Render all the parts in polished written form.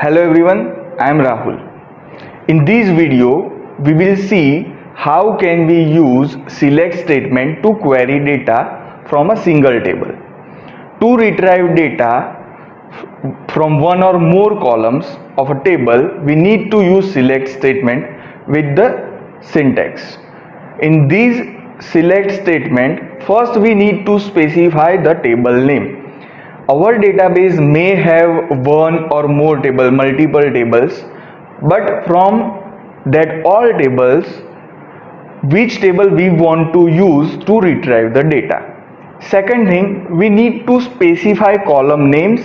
Hello everyone, I am Rahul. In this video, we will see how can we use select statement to query data from a single table. To retrieve data from one or more columns of a table, we need to use select statement with the syntax. In this select statement, first we need to specify the table name. Our database may have one or more multiple tables, but from that all tables, which table we want to use to retrieve the data. Second thing, we need to specify column names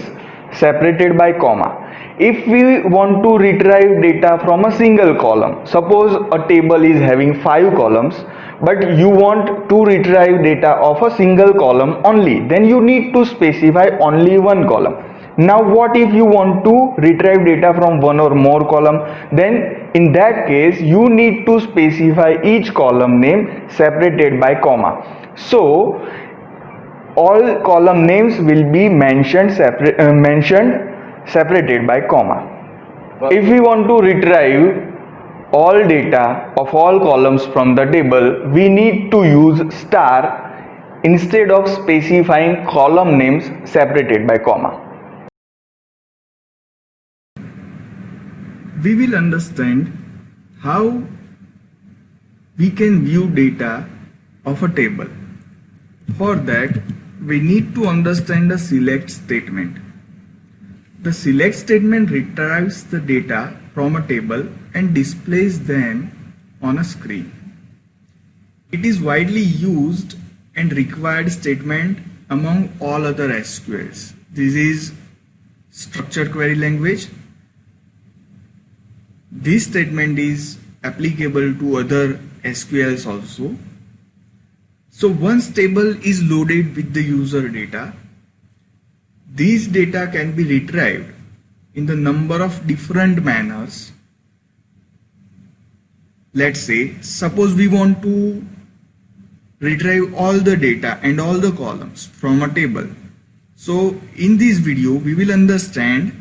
separated by comma. If we want to retrieve data from a single column, suppose a table is having 5 columns, but you want to retrieve data of a single column only, then you need to specify only one column. Now what if you want to retrieve data from one or more column? Then in that case you need to specify each column name separated by comma. So all column names will be mentioned separated by comma. If we want to retrieve all data of all columns from the table, we need to use star instead of specifying column names separated by comma. We will understand how we can view data of a table. For that, we need to understand the select statement. The select statement retrieves the data from a table and displays them on a screen. It is widely used and required statement among all other SQLs. This is structured query language. This statement is applicable to other SQLs also. So once table is loaded with the user data, these data can be retrieved in the number of different manners. Let's say, suppose we want to retrieve all the data and all the columns from a table. So in this video, we will understand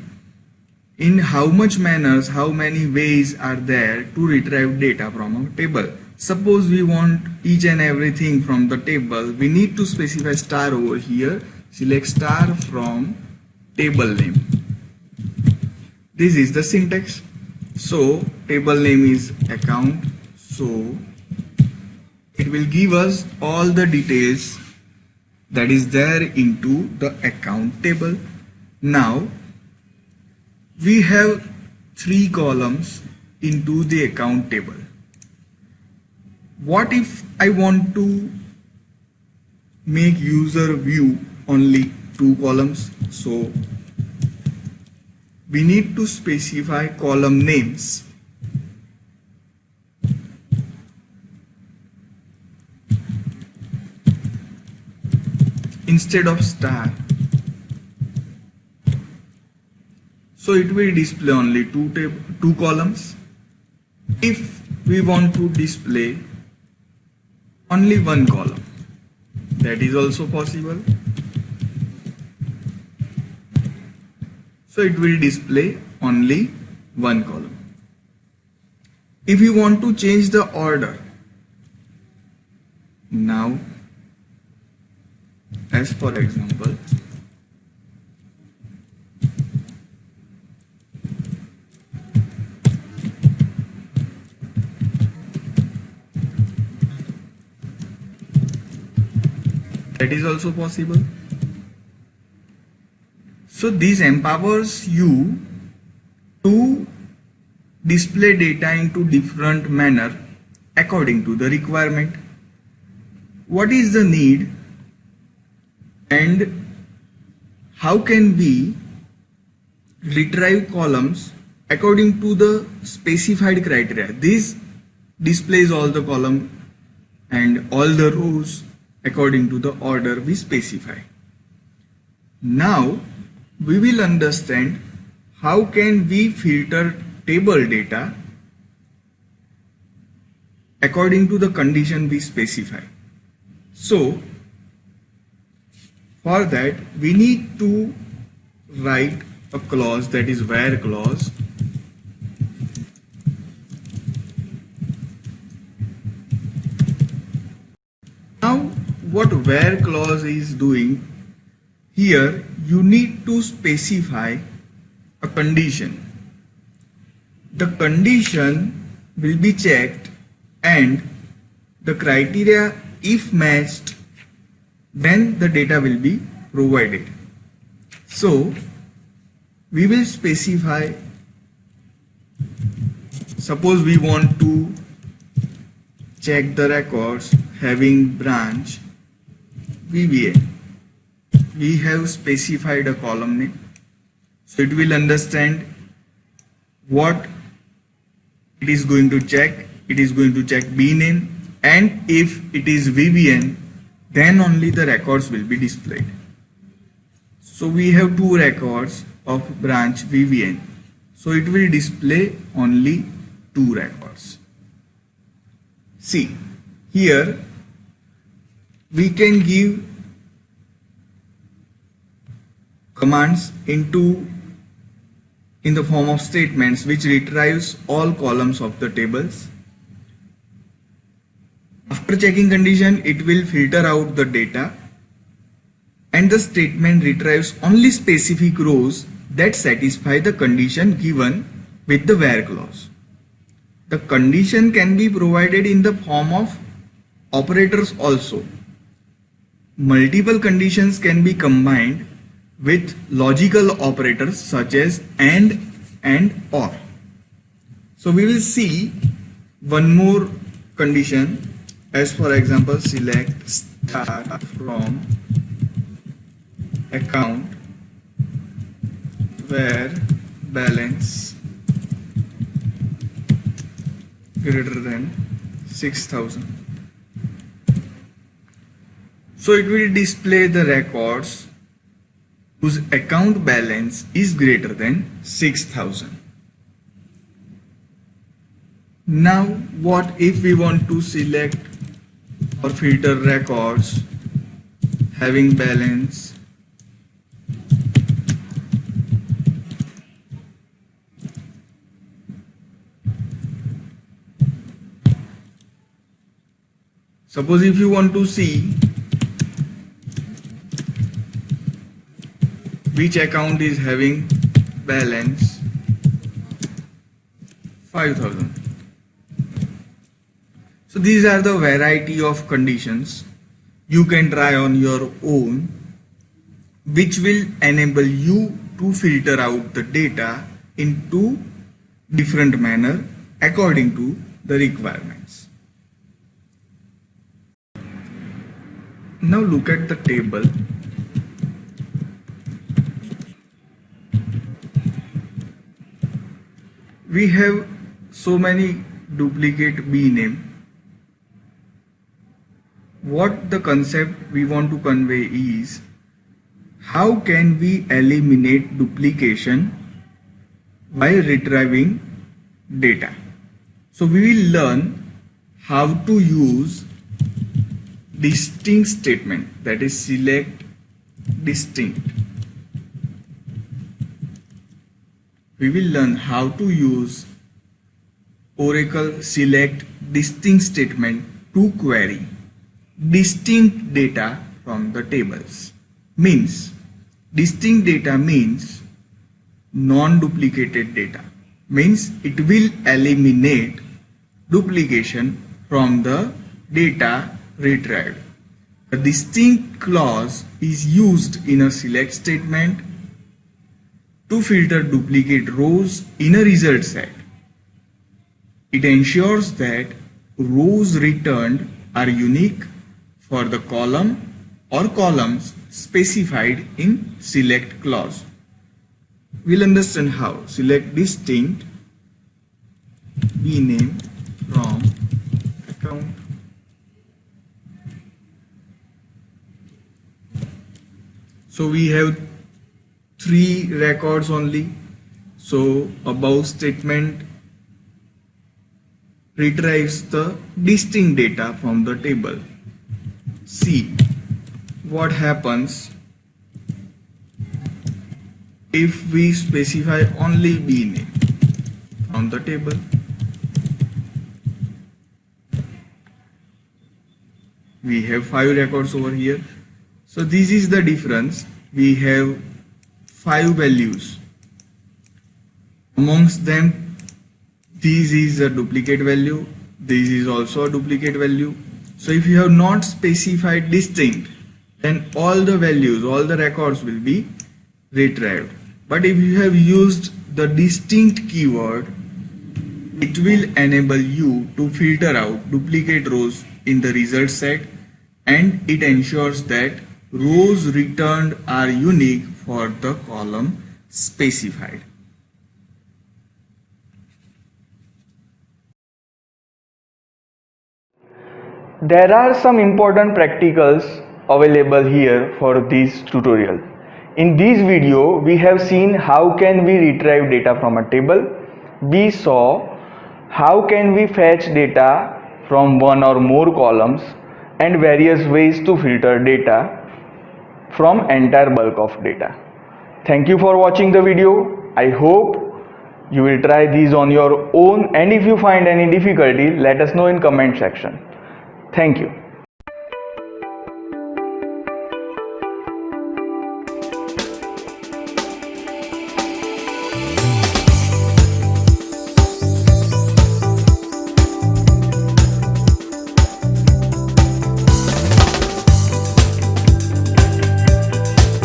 in how much manners, how many ways are there to retrieve data from a table. Suppose we want each and everything from the table, we need to specify star over here, select star from table name. This is the syntax. So table name is account, so it will give us all the details that is there into the account table. Now we have 3 columns into the account table. What if I want to make user view only 2 columns? So we need to specify column names. Instead of star. So it will display only 2 columns. If we want to display only 1 column, that is also possible. So it will display only 1 column. If you want to change the order, now as for example, that is also possible. So this empowers you to display data into different manner according to the requirement. What is the need and how can we retrieve columns according to the specified criteria? This displays all the column and all the rows according to the order we specify. Now we will understand how can we filter table data according to the condition we specify. So for that we need to write a clause, that is where clause. Now what where clause is doing, here you need to specify a condition. The condition will be checked and the criteria if matched, then the data will be provided. So we will specify, suppose we want to check the records having branch VBA. We have specified a column name, so it will understand what it is going to check. It is going to check B name, and if it is VBN, then only the records will be displayed. So we have two records of branch VBN, so it will display only two records. See, here we can give commands in the form of statements which retrieves all columns of the tables. After checking condition, it will filter out the data, and the statement retrieves only specific rows that satisfy the condition given with the where clause. The condition can be provided in the form of operators also. Multiple conditions can be combined with logical operators such as and or. So we will see one more condition, as for example select start from account where balance greater than 6,000. So it will display the records whose account balance is greater than 6,000. Now what if we want to select or filter records having balance suppose if you want to see which account is having balance 5,000. So these are the variety of conditions you can try on your own, which will enable you to filter out the data into different manner according to the requirements. Now look at the table. We have so many duplicate B name. What the concept we want to convey is, how can we eliminate duplication while retrieving data? So we will learn how to use distinct statement, that is select distinct. We will learn how to use Oracle select distinct statement to query distinct data from the tables. Distinct data means non-duplicated data, means it will eliminate duplication from the data retrieved. A distinct clause is used in a select statement to filter duplicate rows in a result set. It ensures that rows returned are unique for the column or columns specified in select clause. We'll understand how. Select distinct B name from account. So we have 3 records only. So above statement retrieves the distinct data from the table. See what happens if we specify only B name from the table. We have 5 records over here. So this is the difference. We have 5 values. Amongst them, this is a duplicate value. This is also a duplicate value. So if you have not specified distinct, then all the values, all the records will be retrieved. But if you have used the distinct keyword, it will enable you to filter out duplicate rows in the result set, and it ensures that rows returned are unique for the column specified. There are some important practicals available here for this tutorial. In this video, we have seen how can we retrieve data from a table. We saw how can we fetch data from one or more columns and various ways to filter data from entire bulk of data. Thank you for watching the video. I hope you will try these on your own, and if you find any difficulty, let us know in comment section. Thank you.